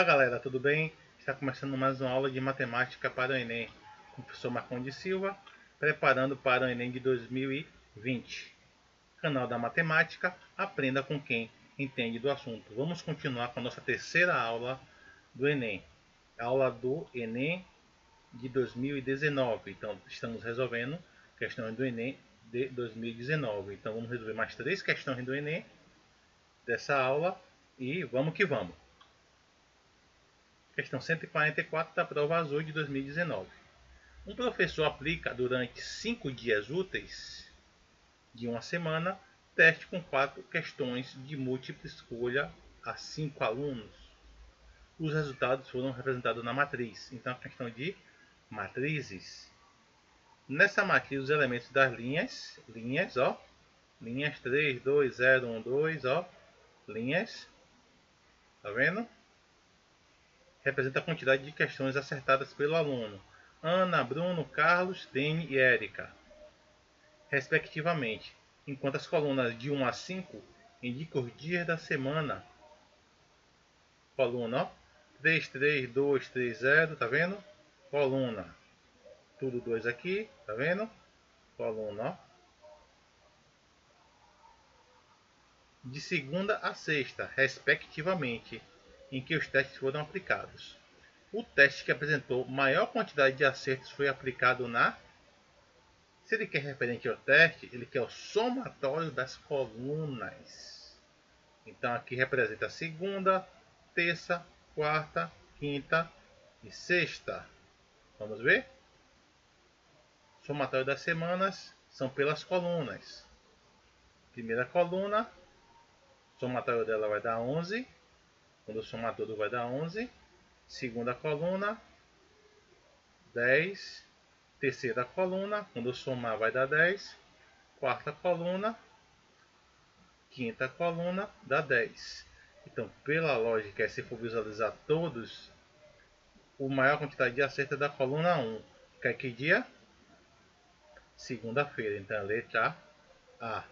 Olá galera, tudo bem? Está começando mais uma aula de matemática para o Enem com o professor Marcondes Silva, preparando para o Enem de 2020. Canal da Matemática, aprenda com quem entende do assunto. Vamos continuar com a nossa terceira aula do Enem, aula do Enem de 2019. Então estamos resolvendo questões do Enem de 2019. Então vamos resolver mais 3 questões do Enem dessa aula e vamos que vamos. Questão 144 da prova azul de 2019. Um professor aplica durante 5 dias úteis de uma semana teste com 4 questões de múltipla escolha a 5 alunos. Os resultados foram representados na matriz. Então, a questão de matrizes. Nessa matriz, os elementos das linhas, linhas 3, 2, 0, 1, 2, linhas, tá vendo? Representa a quantidade de questões acertadas pelo aluno Ana, Bruno, Carlos, Dene e Érica, respectivamente, enquanto as colunas de 1 a 5 indicam os dias da semana. Coluna 3, 3, 2, 3, 0, tá vendo? Coluna, tudo 2 aqui, tá vendo? Coluna de segunda a sexta, respectivamente, em que os testes foram aplicados. O teste que apresentou maior quantidade de acertos foi aplicado na... Se ele quer referente ao teste, ele quer o somatório das colunas. Então aqui representa segunda, terça, quarta, quinta e sexta. Vamos ver? Somatório das semanas são pelas colunas. Primeira coluna, somatório dela vai dar 11. Quando o somatório vai dar 11. Segunda coluna, 10. Terceira coluna, quando somar vai dar 10. Quarta coluna, quinta coluna, dá 10. Então, pela lógica, se for visualizar todos, a maior quantidade de acerto é da coluna 1. Que é que dia? Segunda-feira. Então, a letra A.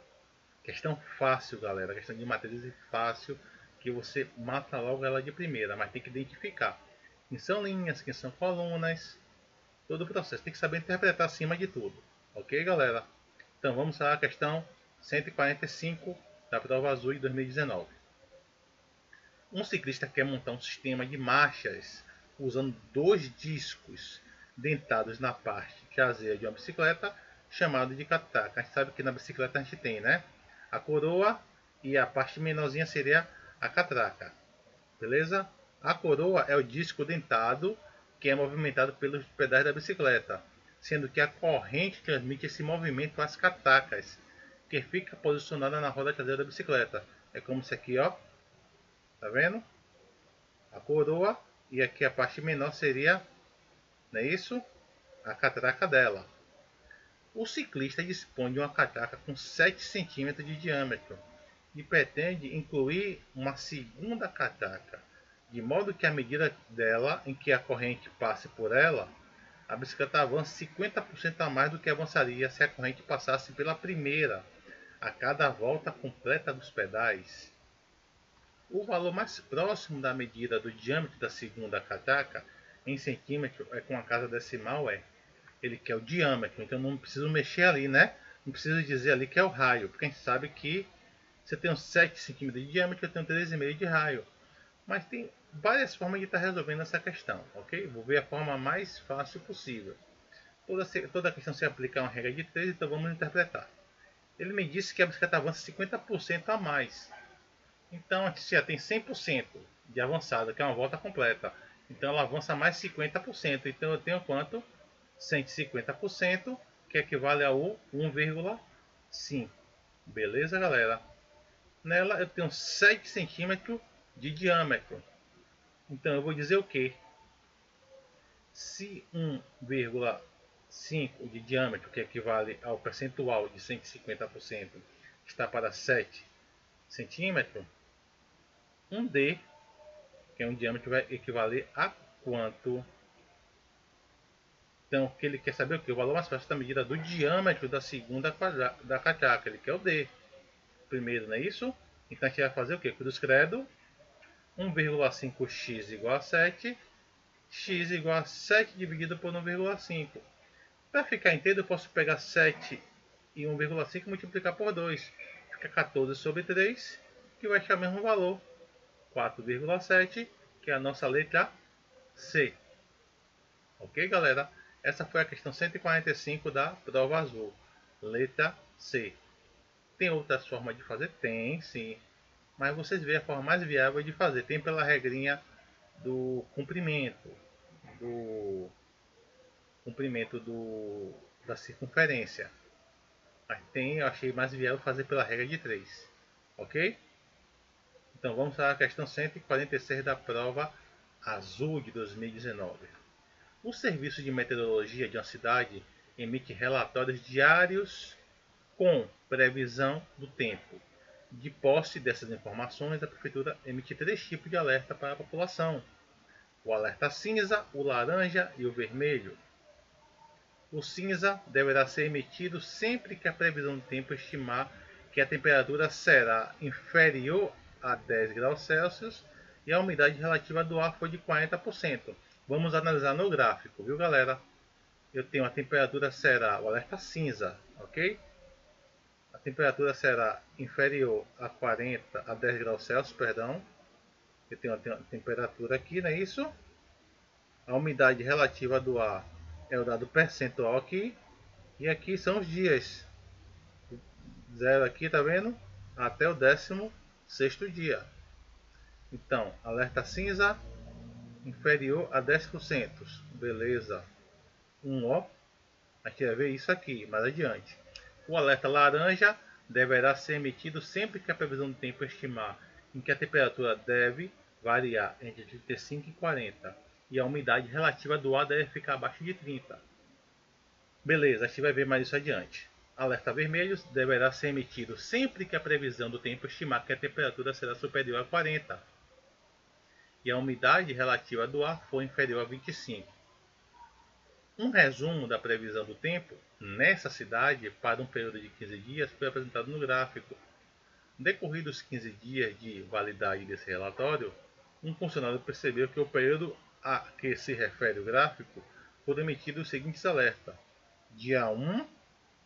Questão fácil, galera. Questão de matriz fácil, que você mata logo ela de primeira, mas tem que identificar quem são linhas, quem são colunas, todo o processo. Tem que saber interpretar acima de tudo. Ok, galera? Então vamos à questão 145 da prova azul de 2019. Um ciclista quer montar um sistema de marchas usando 2 discos dentados na parte traseira de uma bicicleta, chamado de catraca. A gente sabe que na bicicleta a gente tem, né? A coroa e a parte menorzinha seria a catraca. Beleza? A coroa é o disco dentado que é movimentado pelos pedais da bicicleta, sendo que a corrente transmite esse movimento às catracas, que fica posicionada na roda traseira da bicicleta. É como se aqui, ó, tá vendo? A coroa e aqui a parte menor seria, não é isso? A catraca dela. O ciclista dispõe de uma catraca com 7 centímetros de diâmetro e pretende incluir uma segunda catraca, de modo que à medida dela em que a corrente passe por ela, a bicicleta avança 50% a mais do que avançaria se a corrente passasse pela primeira, a cada volta completa dos pedais. O valor mais próximo da medida do diâmetro da segunda catraca em centímetro é com a casa decimal ele quer o diâmetro, então não preciso mexer ali, né? Não preciso dizer ali que é o raio, porque a gente sabe que você tem uns 7 centímetros de diâmetro, eu tenho 13,5 de raio. Mas tem várias formas de estar resolvendo essa questão, ok? Vou ver a forma mais fácil possível. Toda questão se aplica a uma regra de 3, então vamos interpretar. Ele me disse que a bicicleta avança 50% a mais. Então a gente já tem 100% de avançada, que é uma volta completa. Então ela avança mais 50%. Então eu tenho quanto? 150%, que equivale a 1,5. Beleza, galera? Nela eu tenho 7 centímetros de diâmetro. Então eu vou dizer o que? Se 1,5 de diâmetro, que equivale ao percentual de 150%, está para 7 centímetros, 1D, que é um diâmetro, vai equivaler a quanto? Então, o que ele quer saber é o que? O valor mais fácil da medida do diâmetro da segunda da catraca. Ele quer o D primeiro, não é isso? Então a gente vai fazer o que? Cruz credo, 1,5x igual a 7, x igual a 7 dividido por 1,5. Para ficar inteiro, eu posso pegar 7 e 1,5 e multiplicar por 2. Fica 14 sobre 3, que vai achar o mesmo valor, 4,7, que é a nossa letra C. Ok, galera? Essa foi a questão 145 da prova azul. Letra C. Tem outras formas de fazer? Tem, sim. Mas vocês veem a forma mais viável de fazer. Tem pela regrinha do comprimento, do comprimento da circunferência. Mas tem, eu achei mais viável fazer pela regra de 3. Ok? Então vamos para a questão 146 da prova azul de 2019. O Serviço de Meteorologia de uma cidade emite relatórios diários com previsão do tempo. De posse dessas informações, a Prefeitura emite 3 tipos de alerta para a população: o alerta cinza, o laranja e o vermelho. O cinza deverá ser emitido sempre que a previsão do tempo estimar que a temperatura será inferior a 10 graus Celsius e a umidade relativa do ar for de 40%. Vamos analisar no gráfico, viu, galera? Eu tenho a temperatura será o alerta cinza, ok? A temperatura será inferior a 10 graus Celsius, perdão. Eu tenho a temperatura aqui, não é isso? A umidade relativa do ar é o dado percentual aqui. E aqui são os dias. 0 aqui, tá vendo? Até o 16º dia. Então, alerta cinza inferior a 10%. Beleza. Ó. A gente vai ver isso aqui mais adiante. O alerta laranja deverá ser emitido sempre que a previsão do tempo estimar em que a temperatura deve variar entre 35 e 40 e a umidade relativa do ar deve ficar abaixo de 30. Beleza, a gente vai ver mais isso adiante. Alerta vermelho deverá ser emitido sempre que a previsão do tempo estimar que a temperatura será superior a 40 e a umidade relativa do ar for inferior a 25. Um resumo da previsão do tempo nessa cidade para um período de 15 dias foi apresentado no gráfico. Decorridos 15 dias de validade desse relatório, um funcionário percebeu que o período a que se refere o gráfico foram emitidos os seguintes alertas. Dia 1,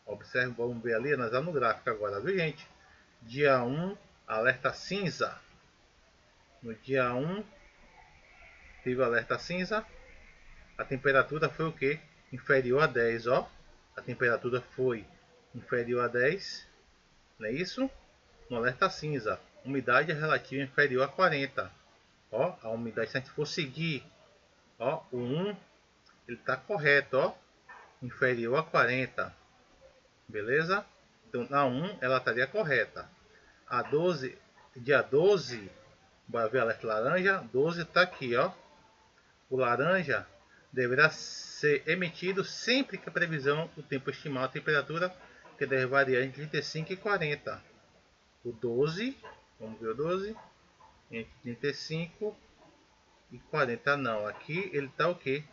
observe, vamos ver ali, analisar no gráfico agora, viu, gente? Dia 1, alerta cinza. No dia 1, teve alerta cinza. A temperatura foi o que? Inferior a 10, ó. A temperatura foi inferior a 10, não é isso? No alerta cinza. Umidade relativa inferior a 40. Ó, a umidade, se a gente for seguir, ó, o 1, ele está correto, ó. Inferior a 40. Beleza? Então, na 1, ela estaria correta. A 12, dia 12, bora ver alerta laranja. 12 está aqui, ó. O laranja deverá ser emitido sempre que a previsão do tempo estimar a temperatura que deve variar entre 35 e 40. O 12, vamos ver o 12, entre 35 e 40 não, aqui ele está o que?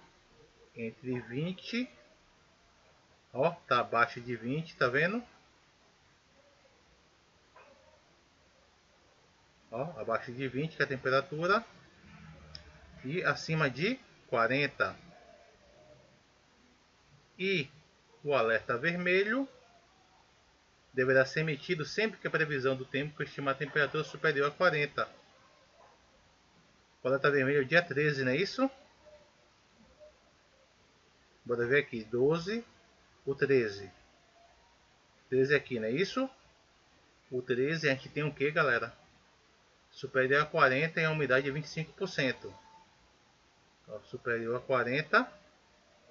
Entre 20, ó, tá abaixo de 20, tá vendo? Ó, abaixo de 20 que é a temperatura e acima de 40. E o alerta vermelho deverá ser emitido sempre que a previsão do tempo estimar a temperatura superior a 40. O alerta vermelho é o dia 13, não é isso? Bora ver aqui, 12, o 13. 13 aqui, não é isso? O 13 a gente tem o que, galera? Superior a 40 e a umidade é 25%. Ó, superior a 40,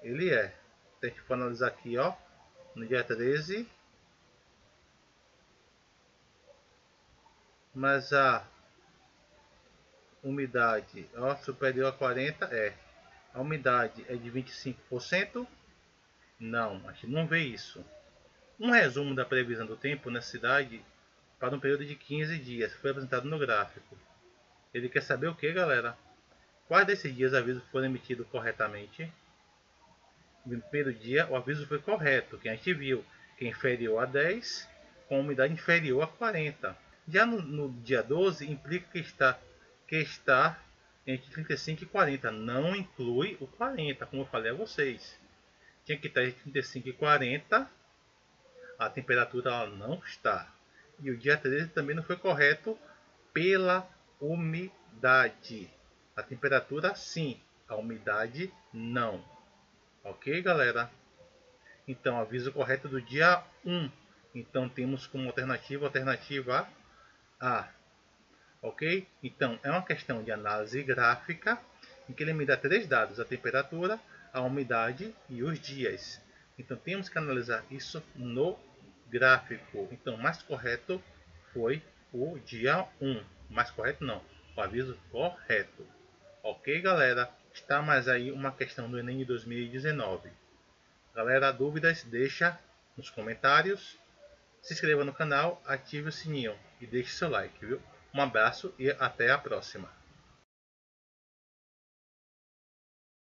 ele é. Se a gente for analisar aqui, ó, no dia 13, mas a umidade, ó, superior a 40 é. A umidade é de 25%? Não, a gente não vê isso. Um resumo da previsão do tempo na cidade para um período de 15 dias foi apresentado no gráfico. Ele quer saber o que, galera? Quais desses dias o aviso foi emitido corretamente? No primeiro dia, o aviso foi correto, que a gente viu, que é inferior a 10, com umidade inferior a 40. Já no dia 12, implica que está entre 35 e 40. Não inclui o 40, como eu falei a vocês. Tinha que estar entre 35 e 40. A temperatura ela não está. E o dia 13 também não foi correto pela umidade. A temperatura sim, a umidade não. Ok, galera? Então, aviso correto do dia 1. Então, temos como alternativa A. Ok? Então, é uma questão de análise gráfica em que ele me dá três dados: a temperatura, a umidade e os dias. Então, temos que analisar isso no gráfico. Então, o mais correto foi o dia 1. Mais correto não, o aviso correto. Ok, galera? Está mais aí uma questão do Enem de 2019. Galera, dúvidas, deixa nos comentários. Se inscreva no canal, ative o sininho e deixe seu like, viu? Um abraço e até a próxima.